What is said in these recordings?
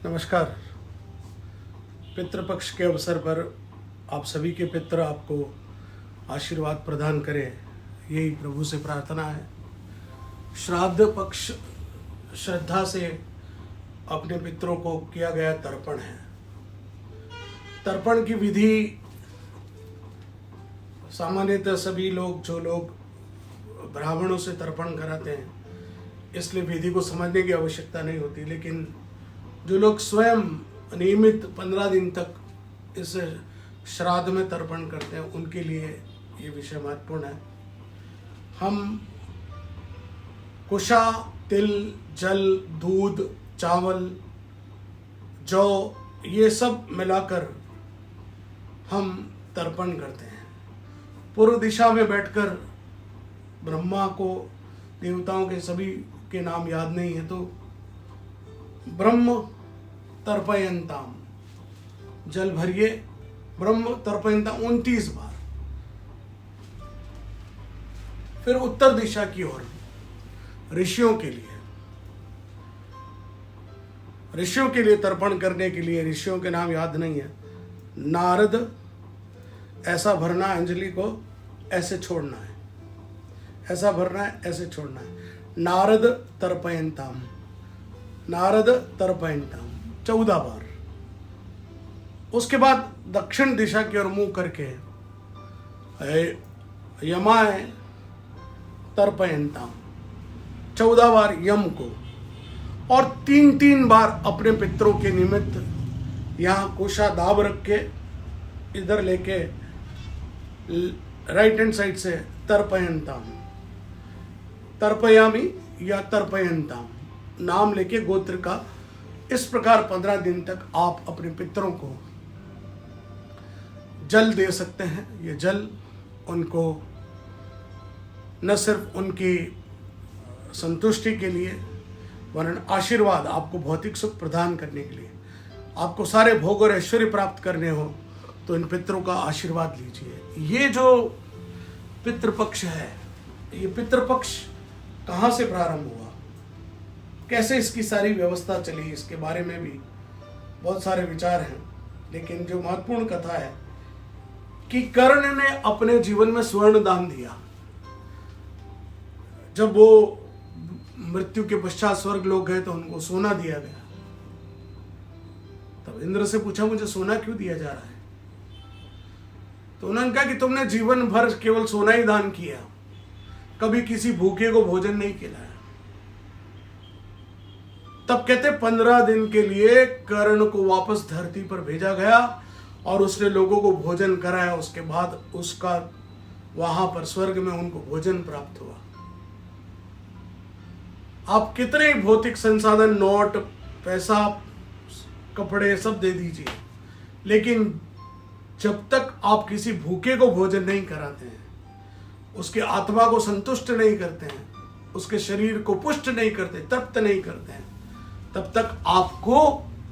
नमस्कार। पितृपक्ष के अवसर पर आप सभी के पितृ आपको आशीर्वाद प्रदान करें, यही प्रभु से प्रार्थना है। श्राद्ध पक्ष श्रद्धा से अपने पितरों को किया गया तर्पण है। तर्पण की विधि सामान्यतः सभी लोग जो लोग ब्राह्मणों से तर्पण कराते हैं, इसलिए विधि को समझने की आवश्यकता नहीं होती, लेकिन जो लोग स्वयं नियमित 15 दिन तक इस श्राद्ध में तर्पण करते हैं, उनके लिए ये विषय महत्वपूर्ण है। हम कुशा, तिल, जल, दूध, चावल, जौ, ये सब मिलाकर हम तर्पण करते हैं। पूर्व दिशा में बैठकर ब्रह्मा को, देवताओं के सभी के नाम याद नहीं है, तो ब्रह्म तर्पयंताम, जल भरिए, ब्रह्म तर्पयंताम 29 बार। फिर उत्तर दिशा की ओर ऋषियों के लिए तर्पण करने के लिए, ऋषियों के नाम याद नहीं है, नारद, ऐसा भरना अंजलि को, ऐसे छोड़ना है, ऐसा भरना है, ऐसे छोड़ना है। नारद तर्पयंताम, नारद तर्पयंताम 14 बार। उसके बाद दक्षिण दिशा की ओर मुंह करके यमाय तर्पयंताम 14 बार यम को, और 3-3 बार अपने पितरों के निमित्त यहाँ कोशा दाब रख के इधर लेके राइट हैंड साइड से तर्पयंताम, तर्पयामी या तर्पयंताम नाम लेके गोत्र का, इस प्रकार 15 दिन तक आप अपने पितरों को जल दे सकते हैं। ये जल उनको न सिर्फ उनकी संतुष्टि के लिए, वरन आशीर्वाद, आपको भौतिक सुख प्रदान करने के लिए, आपको सारे भोग और ऐश्वर्य प्राप्त करने हो तो इन पितरों का आशीर्वाद लीजिए। ये जो पितृपक्ष है, ये पितृपक्ष कहाँ से प्रारंभ हुआ, कैसे इसकी सारी व्यवस्था चली, इसके बारे में भी बहुत सारे विचार हैं। लेकिन जो महत्वपूर्ण कथा है कि कर्ण ने अपने जीवन में स्वर्ण दान दिया। जब वो मृत्यु के पश्चात स्वर्ग लोग गए तो उनको सोना दिया गया। तब इंद्र से पूछा, मुझे सोना क्यों दिया जा रहा है? तो उन्होंने कहा कि तुमने जीवन भर केवल सोना ही दान किया, कभी किसी भूखे को भोजन नहीं खिलाया। तब कहते 15 दिन के लिए कर्ण को वापस धरती पर भेजा गया और उसने लोगों को भोजन कराया। उसके बाद उसका वहां पर स्वर्ग में उनको भोजन प्राप्त हुआ। आप कितने ही भौतिक संसाधन, नोट, पैसा, कपड़े सब दे दीजिए, लेकिन जब तक आप किसी भूखे को भोजन नहीं कराते हैं, उसके आत्मा को संतुष्ट नहीं करते हैं, उसके शरीर को पुष्ट नहीं करते, तृप्त नहीं करते हैं, तब तक आपको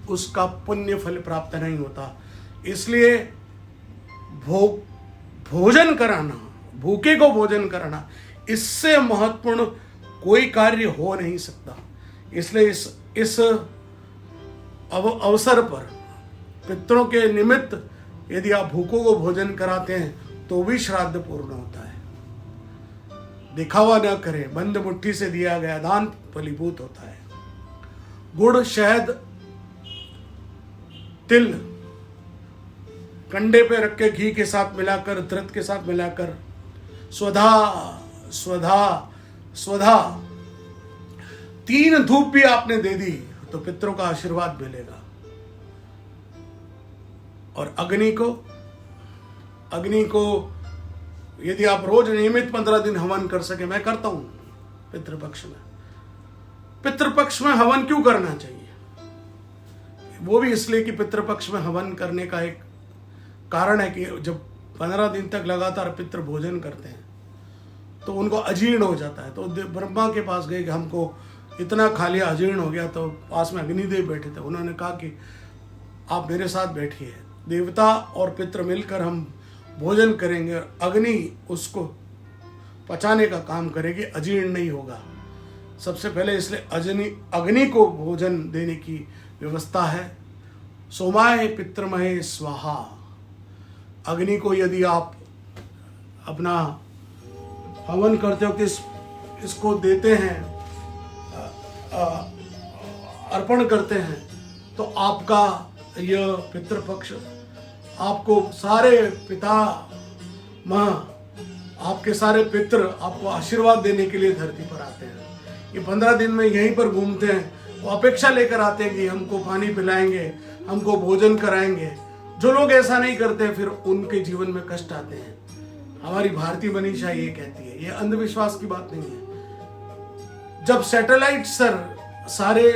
उसका पुण्य फल प्राप्त नहीं होता। इसलिए भोजन कराना, भूखे को भोजन कराना, इससे महत्वपूर्ण कोई कार्य हो नहीं सकता। इसलिए इस अवसर पर पितरों के निमित्त यदि आप भूखों को भोजन कराते हैं तो भी श्राद्ध पूर्ण होता है। दिखावा न करें, बंद मुट्ठी से दिया गया दान फलीभूत होता है। गुड़, शहद, तिल कंडे पे रख के घी के साथ मिलाकर, धृत के साथ मिलाकर स्वधा स्वधा स्वधा 3 धूप भी आपने दे दी तो पितरों का आशीर्वाद मिलेगा। और अग्नि को यदि आप रोज नियमित 15 दिन हवन कर सके, मैं करता हूं पितृपक्ष में। पितृपक्ष में हवन क्यों करना चाहिए? वो भी इसलिए कि पितृपक्ष में हवन करने का एक कारण है कि जब 15 दिन तक लगातार पितृ भोजन करते हैं तो उनको अजीर्ण हो जाता है। तो ब्रह्मा के पास गए कि हमको इतना खा लिया, अजीर्ण हो गया। तो पास में अग्निदेव बैठे थे, उन्होंने कहा कि आप मेरे साथ बैठिए, देवता और पितृ मिलकर हम भोजन करेंगे, अग्नि उसको पचाने का काम करेगी, अजीर्ण नहीं होगा। सबसे पहले इसलिए अग्नि को भोजन देने की व्यवस्था है। सोमाय पितृमहे स्वाहा। अग्नि को यदि आप अपना हवन करते हो, इसको देते हैं, अर्पण करते हैं, तो आपका यह पितृपक्ष, आपको सारे पिता माँ, आपके सारे पितृ आपको आशीर्वाद देने के लिए धरती पर आते हैं। ये 15 दिन में यहीं पर घूमते हैं, वो अपेक्षा लेकर आते हैं कि हमको पानी पिलाएंगे, हमको भोजन कराएंगे। जो लोग ऐसा नहीं करते फिर उनके जीवन में कष्ट आते हैं। हमारी भारतीय मनीषा ये कहती है, ये अंधविश्वास की बात नहीं है। जब सैटेलाइट सारे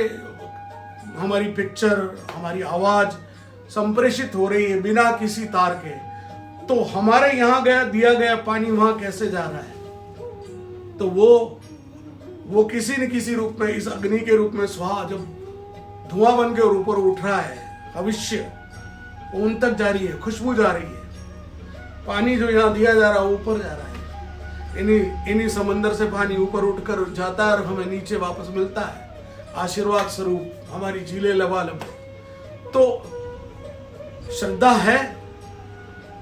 हमारी पिक्चर, हमारी आवाज संप्रेषित हो रही है बिना किसी तार के, तो हमारे यहाँ दिया गया पानी वहां कैसे जा रहा है? तो वो किसी न किसी रूप में, इस अग्नि के रूप में स्वाहा जब धुआं बन के ऊपर उठ रहा है, भविष्य उन तक जा रही है, खुशबू जा रही है, पानी जो यहाँ दिया जा रहा है ऊपर जा रहा है। इन्हीं समंदर से पानी ऊपर उठकर जाता है और हमें नीचे वापस मिलता है आशीर्वाद स्वरूप, हमारी झीलें लबालब। तो श्रद्धा है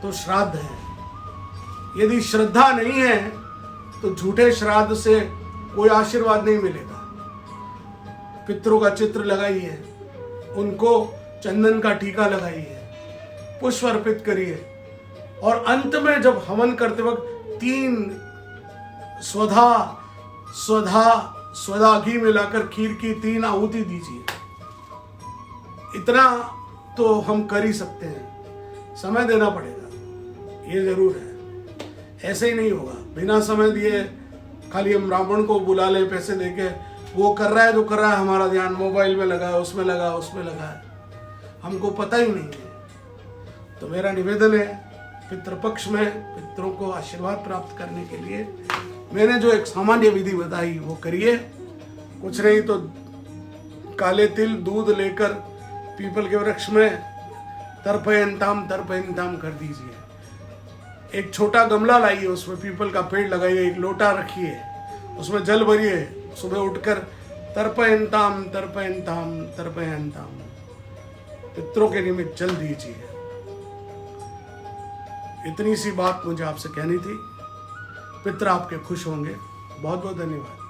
तो श्राद्ध है। यदि श्रद्धा नहीं है तो झूठे श्राद्ध से कोई आशीर्वाद नहीं मिलेगा। पितरों का चित्र लगाइए, उनको चंदन का टीका लगाइए, पुष्प अर्पित करिए, और अंत में जब हवन करते वक्त 3 स्वधा घी मिलाकर खीर की 3 आहुति दीजिए। इतना तो हम कर ही सकते हैं, समय देना पड़ेगा, ये जरूर है। ऐसे ही नहीं होगा बिना समय दिए खाली हम रावण को बुला ले पैसे देके, वो कर रहा है जो कर रहा है, हमारा ध्यान मोबाइल में लगा है, उसमें लगा है, हमको पता ही नहीं है। तो मेरा निवेदन है, पितृपक्ष में पितरों को आशीर्वाद प्राप्त करने के लिए मैंने जो एक सामान्य विधि बताई वो करिए। कुछ नहीं तो काले तिल दूध लेकर पीपल के वृक्ष में तर्पयंताम कर दीजिए। एक छोटा गमला लाइए, उसमें पीपल का पेड़ लगाइए, एक लोटा रखिए, उसमें जल भरिए, सुबह उठकर तर्पयंताम पितरों के निमित्त जल दीजिए। इतनी सी बात मुझे आपसे कहनी थी। पितर आपके खुश होंगे। बहुत बहुत धन्यवाद।